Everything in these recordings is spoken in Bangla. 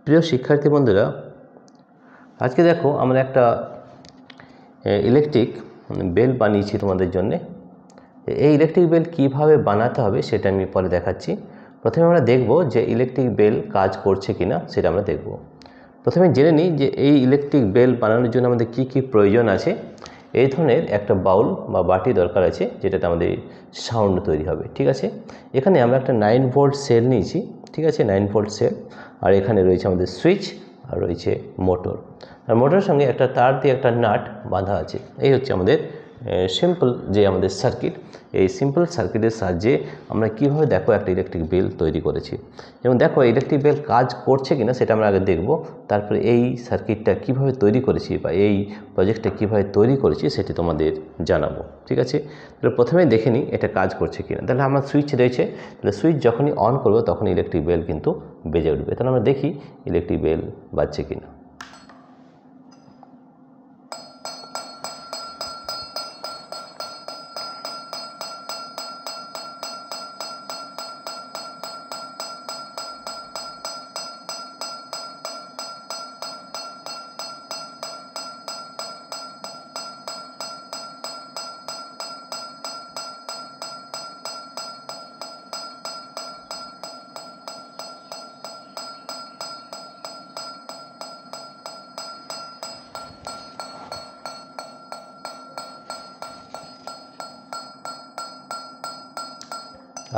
প্রিয় শিক্ষার্থী বন্ধুরা, আজকে দেখো আমরা একটা ইলেকট্রিক বেল বানিয়েছি তোমাদের জন্য। এই ইলেকট্রিক বেল কিভাবে বানাতে হবে সেটা আমি পরে দেখাচ্ছি। প্রথমে আমরা দেখব যে ইলেকট্রিক বেল কাজ করছে কিনা সেটা আমরা দেখব। প্রথমে জেনে নিই যে এই ইলেকট্রিক বেল বানানোর জন্য আমাদের কি কি প্রয়োজন আছে। এই ধরনের একটা বাউল বা বাটি দরকার আছে, যেটাতে আমাদের সাউন্ড তৈরি হবে। ঠিক আছে, এখানে আমরা একটা 9 ভোল্ট সেল নিয়েছি। ঠিক আছে, 9 ভোল্ট সেল, আর এখানে রয়েছে আমাদের সুইচ, আর রয়েছে মোটর। আর মোটরের সঙ্গে একটা তার দিয়ে একটা নাট বাঁধা আছে। এই হচ্ছে আমাদের সিম্পল যে আমাদের সার্কিট। এই সিম্পল সার্কিটের সাহায্যে আমরা কীভাবে দেখো একটা ইলেকট্রিক বেল তৈরি করেছি, এবং দেখো ইলেকট্রিক বেল কাজ করছে কিনা সেটা আমরা আগে দেখব। তারপরে এই সার্কিটটা কিভাবে তৈরি করেছি বা এই প্রজেক্টটা কিভাবে তৈরি করেছি সেটি তোমাদের জানাবো। ঠিক আছে, তাহলে প্রথমেই দেখে নিই এটা কাজ করছে কিনা। তাহলে আমার সুইচ রয়েছে, তাহলে সুইচ যখনই অন করবো তখন ইলেকট্রিক বেল কিন্তু বেজে উঠবে। তাহলে আমরা দেখি ইলেকট্রিক বেল বাজছে কিনা।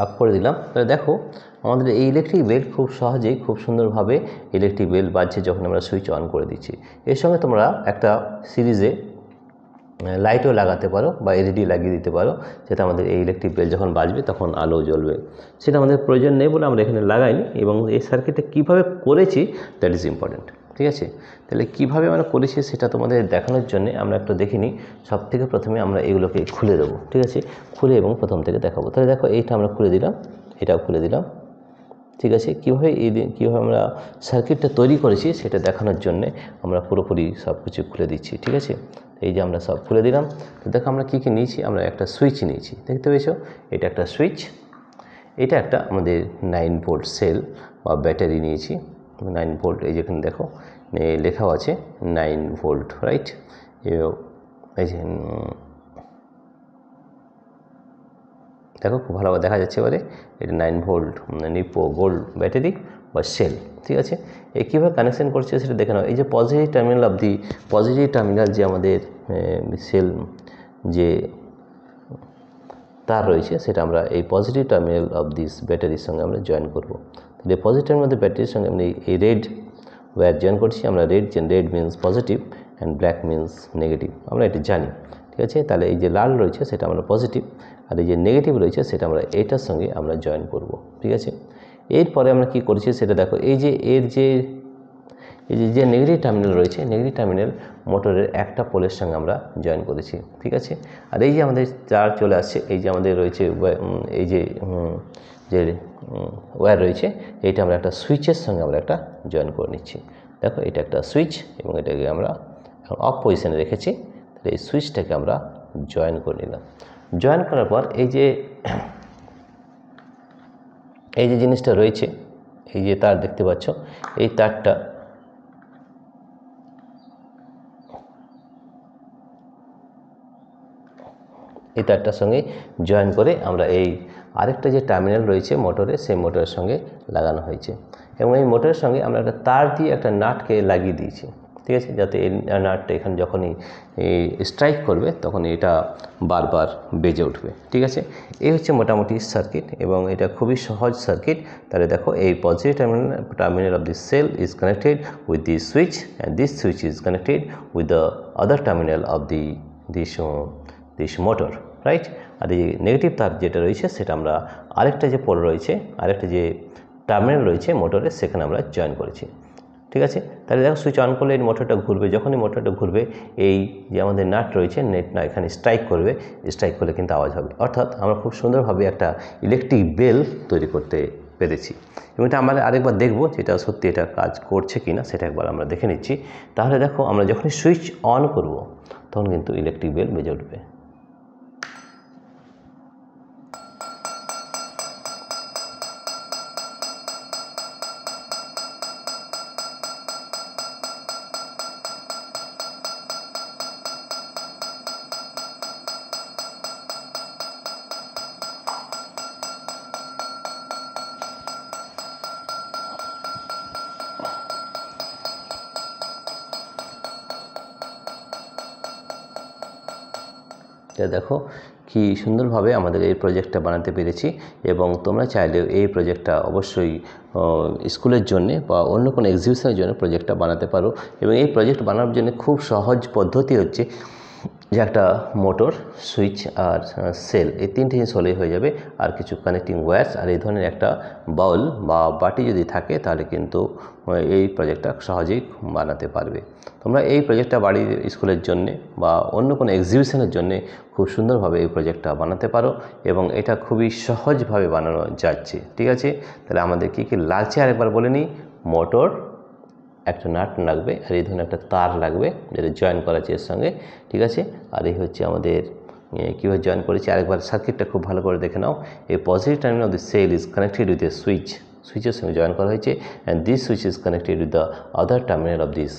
অফ করে দিলাম। তাহলে দেখো আমাদের এই ইলেকট্রিক বেল খুব সহজেই খুব সুন্দরভাবে ইলেকট্রিক বেল বাজছে যখন আমরা সুইচ অন করে দিচ্ছি। এর সঙ্গে তোমরা একটা সিরিজে লাইটও লাগাতে পারো বা এলইডি লাগিয়ে দিতে পারো, যাতে আমাদের এই ইলেকট্রিক বেল যখন বাজবে তখন আলো জ্বলবে। সেটা আমাদের প্রয়োজন নেই বলে আমরা এখানে লাগাইনি, এবং এই সার্কিটটা কীভাবে করেছি দ্যাট ইজ ইম্পর্টেন্ট। ঠিক আছে, তাহলে কীভাবে আমরা করেছি সেটা তোমাদের দেখানোর জন্য আমরা একটু দেখে নিই। সব থেকে প্রথমে আমরা এগুলোকে খুলে দেবো। ঠিক আছে, খুলে এবং প্রথম থেকে দেখাবো। তাহলে দেখো এইটা আমরা খুলে দিলাম, এটাও খুলে দিলাম। ঠিক আছে, কীভাবে আমরা সার্কিটটা তৈরি করেছি সেটা দেখানোর জন্যে আমরা পুরোপুরি সব কিছু খুলে দিচ্ছি। ঠিক আছে, এই যে আমরা সব খুলে দিলাম। তো দেখো আমরা কী কী নিয়েছি। আমরা একটা সুইচ নিয়েছি, দেখতে পেয়েছো, এটা একটা সুইচ। এটা একটা আমাদের 9 ভোল্ট সেল বা ব্যাটারি নিয়েছি। 9 ভোল্ট, এই যেখানে দেখো লেখাও আছে 9 ভোল্ট, রাইট। এই যে দেখো খুব ভালোভাবে দেখা যাচ্ছে। এবারে এটা 9 ভোল্ট নিপো গোল্ড ব্যাটারি বা সেল। ঠিক আছে, এই কীভাবে কানেকশান করছে সেটা দেখে নাও। এই যে পজিটিভ টার্মিনাল যে আমাদের সেল যে তার রয়েছে, সেটা আমরা এই পজিটিভ টার্মিনাল অফ দিস ব্যাটারির সঙ্গে আমরা জয়েন করব। তাহলে পজিটিভ টার্মিনাল অফ দ্য ব্যাটারির সঙ্গে আমরা এই রেড ওয়্যার জয়েন করছি। আমরা red means positive and black means negative, আমরা এটা জানি। ঠিক আছে, তাহলে এই যে লাল রয়েছে সেটা আমরা পজিটিভ, আর এই যে নেগেটিভ রয়েছে সেটা আমরা এটার সঙ্গে আমরা জয়েন করব। ঠিক আছে, এরপরে আমরা কি করেছি সেটা দেখো। এই যে নেগেটিভ টার্মিনাল রয়েছে, নেগেটিভ টার্মিনাল মোটরের একটা পোলের সঙ্গে আমরা জয়েন করেছি। ঠিক আছে, আর এই যে আমাদের চার চলে আসছে, এই যে আমাদের রয়েছে এই যে ওয়্যার রয়েছে, এইটা আমরা একটা সুইচের সঙ্গে আমরা একটা জয়েন করে নিচ্ছি। দেখো এটা একটা সুইচ, এবং এটাকে আমরা এখন অফ পজিশানে রেখেছি। তাহলে এই সুইচটাকে আমরা জয়েন করে নিলাম। জয়েন করার পর এই যে জিনিসটা রয়েছে, এই যে তার দেখতে পাচ্ছ, এই তারটা এই তারটার সঙ্গে জয়েন করে আমরা এই আরেকটা যে টার্মিনাল রয়েছে মোটরে, সেই মোটরের সঙ্গে লাগানো হয়েছে। এবং এই মোটরের সঙ্গে আমরা একটা তার দিয়ে একটা নাটকে লাগিয়ে দিয়েছি। ঠিক আছে, যাতে এই নাটটা এখানে যখনই স্ট্রাইক করবে তখন এটা বারবার বেজে উঠবে। ঠিক আছে, এই হচ্ছে মোটামুটি সার্কিট, এবং এটা খুবই সহজ সার্কিট। তাহলে দেখো এই positive terminal of this cell is connected with this switch, and this switch is connected with the other terminal of this motor, right. আর এই নেগেটিভ তার যেটা রয়েছে সেটা আমরা আরেকটা যে পোল রয়েছে, আরেকটা যে টার্মিনাল রয়েছে মোটরে, সেখানে আমরা জয়েন করেছি। ঠিক আছে, তাহলে দেখো সুইচ অন করলে এই মোটরটা ঘুরবে। যখনই মোটরটা ঘুরবে এই যে আমাদের নাট রয়েছে, নেটটা এখানে স্ট্রাইক করবে। স্ট্রাইক করলে কিন্তু আওয়াজ হবে। অর্থাৎ আমরা খুব সুন্দরভাবে একটা ইলেকট্রিক বেল তৈরি করতে পেরেছি। এবং এটা আমরা আরেকবার দেখবো যেটা সত্যি এটা কাজ করছে কিনা, সেটা একবার আমরা দেখে নিচ্ছি। তাহলে দেখো আমরা যখনই সুইচ অন করব তখন কিন্তু ইলেকট্রিক বেল বেজে উঠবে। দেখো কি সুন্দরভাবে আমাদের এই প্রজেক্টটা বানাতে পেরেছি এবং তোমরা চাইলেও এই প্রজেক্টটা অবশ্যই স্কুলের জন্য বা অন্য কোনো এক্সিবিশনের জন্য প্রজেক্টটা বানাতে পারো। এবং এই প্রজেক্ট বানানোর জন্য খুব সহজ পদ্ধতি হচ্ছে যে একটা মোটর, সুইচ আর সেল, এই তিনটে জিনিস হলেই হয়ে যাবে। আর কিছু কানেক্টিং ওয়্যারস আর এই ধরনের একটা বাউল বা বাটি যদি থাকে তাহলে কিন্তু এই প্রজেক্টটা সহজেই বানাতে পারবে। তোমরা এই প্রজেক্টটা বাড়ির স্কুলের জন্যে বা অন্য কোনো এক্সিবিশনের জন্যে খুব সুন্দরভাবে এই প্রজেক্টটা বানাতে পারো এবং এটা খুবই সহজভাবে বানানো যাচ্ছে। ঠিক আছে, তাহলে আমাদের কী কী লাগছে আরেকবার বলে নিই। মোটর, একটা নাট লাগবে, আর এই ধরনের একটা তার লাগবে যেটা জয়েন করা আছে এর সঙ্গে। ঠিক আছে, আর এই হচ্ছে আমাদের কীভাবে জয়েন করেছি আরেকবার সার্কিটটা খুব ভালো করে দেখে নাও। এই positive terminal of the cell is connected with a switch, সুইচের সঙ্গে জয়েন করা হয়েছে, and this switch is connected with the other terminal of this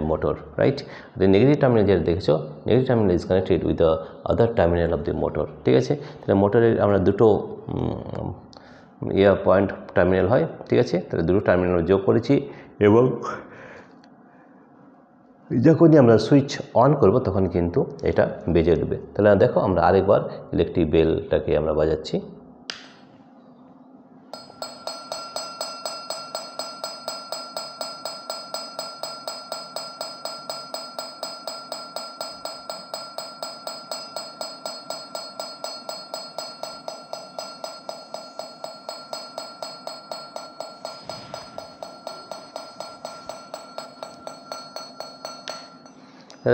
motor, right. The negative terminal যেটা দেখেছো, negative terminal is connected with the other terminal of the motor. ঠিক আছে, তাহলে মোটরের আমরা দুটো পয়েন্ট টার্মিনাল হয়। ঠিক আছে, তাহলে দুটো টার্মিনাল যোগ করেছি এবং যখনই আমরা সুইচ অন করব তখন কিন্তু এটা বেজে উঠবে। তাহলে দেখো আমরা আরেকবার ইলেকট্রিক বেলটাকে আমরা বাজাচ্ছি।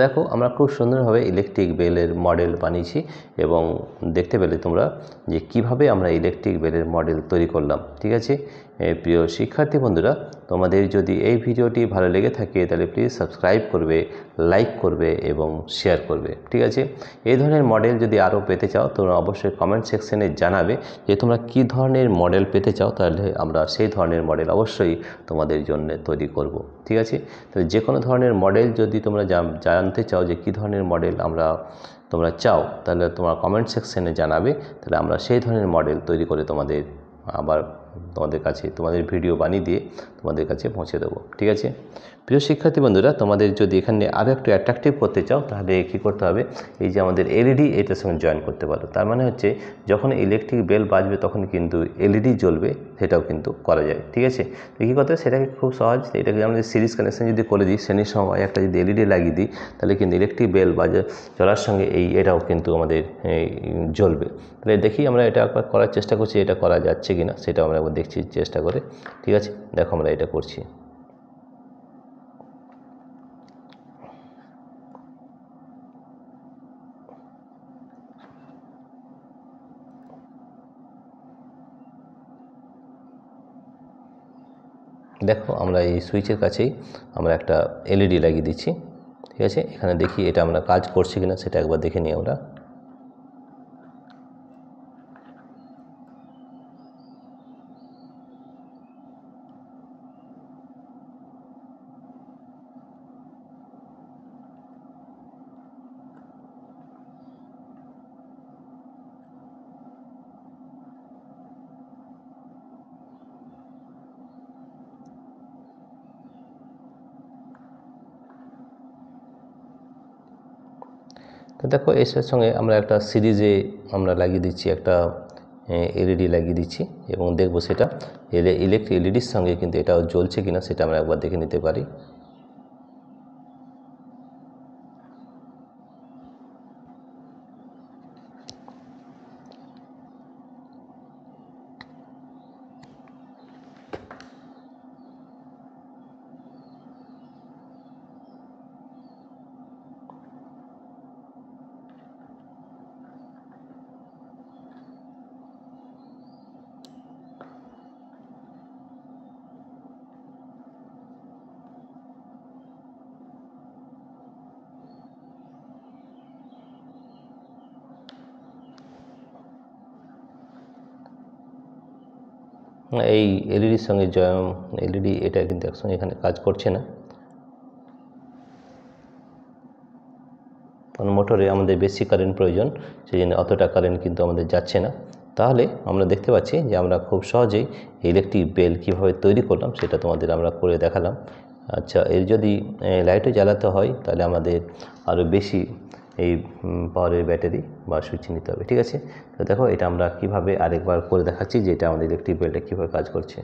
দেখো আমরা খুব সুন্দরভাবে ইলেকট্রিক বেলের মডেল বানিয়েছি এবং দেখতে পেলে তোমরা যে কিভাবে আমরা ইলেকট্রিক বেলের মডেল তৈরি করলাম। ঠিক আছে, প্রিয় শিক্ষার্থী বন্ধুরা, তোমাদের যদি এই ভিডিওটি ভালো লেগে থাকে তাহলে প্লিজ সাবস্ক্রাইব করবে, লাইক করবে এবং শেয়ার করবে। ঠিক আছে, এই ধরনের মডেল যদি আরও পেতে চাও তোমরা অবশ্যই কমেন্ট সেকশনে জানাবে যে তোমরা কী ধরনের মডেল পেতে চাও, তাহলে আমরা সেই ধরনের মডেল অবশ্যই তোমাদের জন্য তৈরি করব। ঠিক আছে, তো যে কোনো ধরনের মডেল যদি তোমরা জানতে চাও যে কী ধরনের মডেল তোমরা চাও, তাহলে তোমরা কমেন্ট সেকশনে জানাবে, তাহলে আমরা সেই ধরনের মডেল তৈরি করে তোমাদের আবার তোমাদের কাছে তোমাদের ভিডিও বানিয়ে দিয়ে তোমাদের কাছে পৌঁছে দেবো। ঠিক আছে, প্রিয় শিক্ষার্থী বন্ধুরা, তোমাদের যদি এখানে আরও একটু অ্যাট্রাকটিভ করতে চাও তাহলে কী করতে হবে, এই যে আমাদের এলইডি এটার সঙ্গে জয়েন করতে পারো। তার মানে হচ্ছে যখন ইলেকট্রিক বেল বাজবে তখন কিন্তু এলইডি জ্বলবে, সেটাও কিন্তু করা যায়। ঠিক আছে, তো কী করতে হবে সেটাকে খুব সহজ, এটাকে আমাদের সিরিজ কানেকশন যদি করে দিই, শ্রেণীর সময় একটা যদি এলইডি লাগিয়ে দিই তাহলে কিন্তু ইলেকট্রিক বেল চলার সঙ্গে এটাও কিন্তু আমাদের জ্বলবে। তাহলে দেখি আমরা এটা একবার করার চেষ্টা করছি, এটা করা যাচ্ছে কি না সেটাও আমরা একবার দেখছি চেষ্টা করে। ঠিক আছে, দেখো আমরা এটা করছি। দেখো আমরা এই সুইচের কাছেই আমরা একটা এলইডি লাগিয়ে দিচ্ছি। ঠিক আছে, এখানে দেখি এটা আমরা কাজ করছি কিনা সেটা একবার দেখে নিই আমরা। তো দেখো এর সঙ্গে আমরা একটা সিরিজে আমরা লাগিয়ে দিচ্ছি, একটা এলইডি লাগিয়ে দিচ্ছি এবং দেখবো সেটা ইলেকট্রিক এলইডির সঙ্গে কিন্তু এটাও জ্বলছে কিনা সেটা আমরা একবার দেখে নিতে পারি। এই এলইডির সঙ্গে এলইডি এটা কিন্তু একসঙ্গে এখানে কাজ করছে না, কারণ মোটরে আমাদের বেশি কারেন্ট প্রয়োজন, সেই জন্য অতটা কারেন্ট কিন্তু আমাদের যাচ্ছে না। তাহলে আমরা দেখতে পাচ্ছি যে আমরা খুব সহজেই ইলেকট্রিক বেল কীভাবে তৈরি করলাম সেটা তোমাদের আমরা করে দেখালাম। আচ্ছা, এর যদি লাইটও জ্বালাতে হয় তাহলে আমাদের আরও বেশি এই পাওয়ারের ব্যাটারি বা সুইচ নিতে হবে। ঠিক আছে, তো দেখো এটা আমরা কিভাবে আরেকবার করে দেখাচ্ছি যে এটা আমাদের ইলেকট্রিক বেলটা কীভাবে কাজ করছে।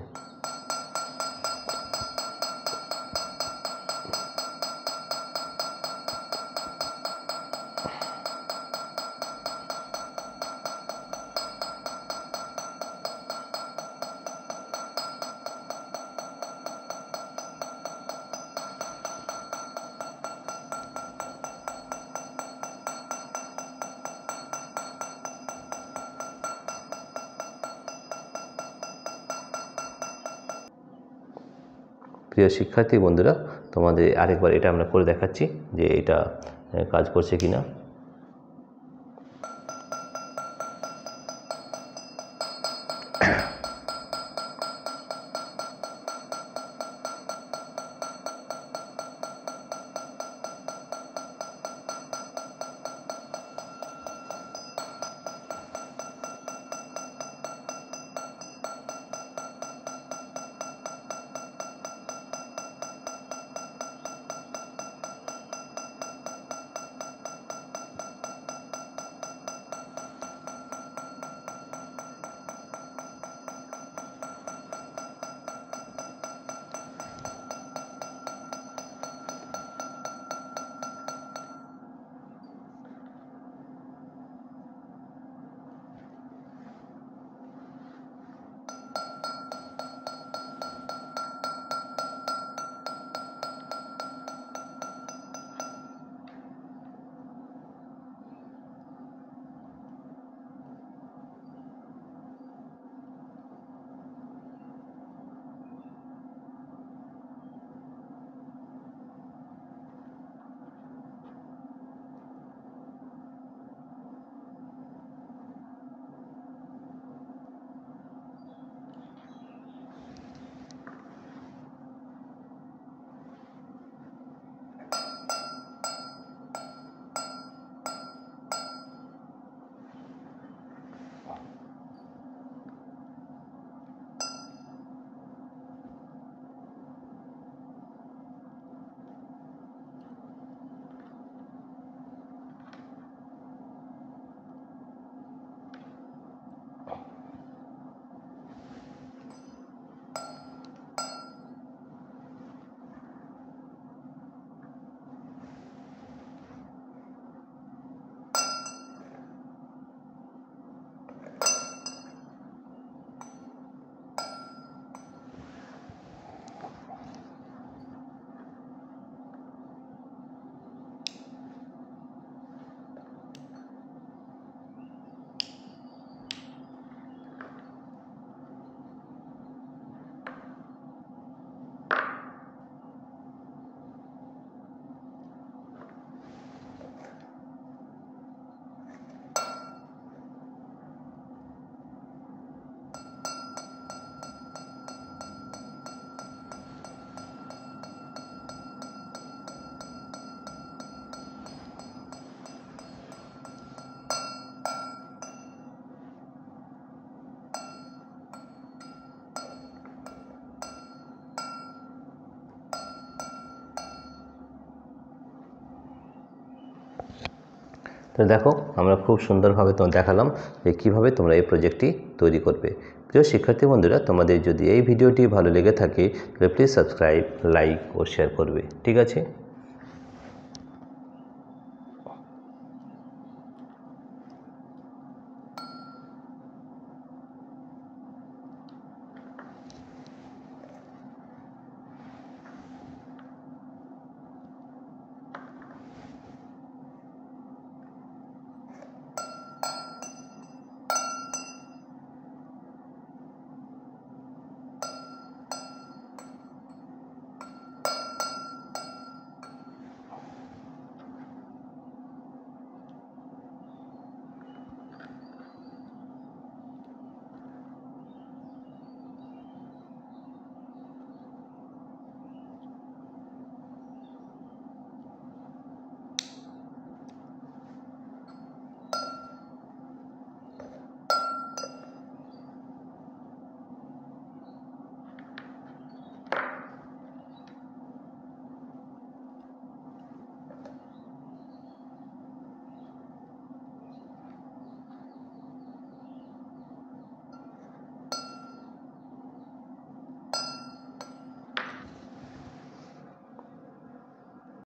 প্রিয় শিক্ষার্থী বন্ধুরা, তোমাদের আরেকবার এটা আমরা করে দেখাচ্ছি যে এটা কাজ করছে কিনা। তো দেখো আমরা খুব সুন্দরভাবে তোমাদের দেখালাম যে কীভাবে তোমরা এই প্রজেক্টটি তৈরি করবে। প্রিয় শিক্ষার্থী বন্ধুরা, তোমাদের যদি এই ভিডিওটি ভালো লেগে থাকে তাহলে প্লিজ সাবস্ক্রাইব, লাইক ও শেয়ার করবে। ঠিক আছে।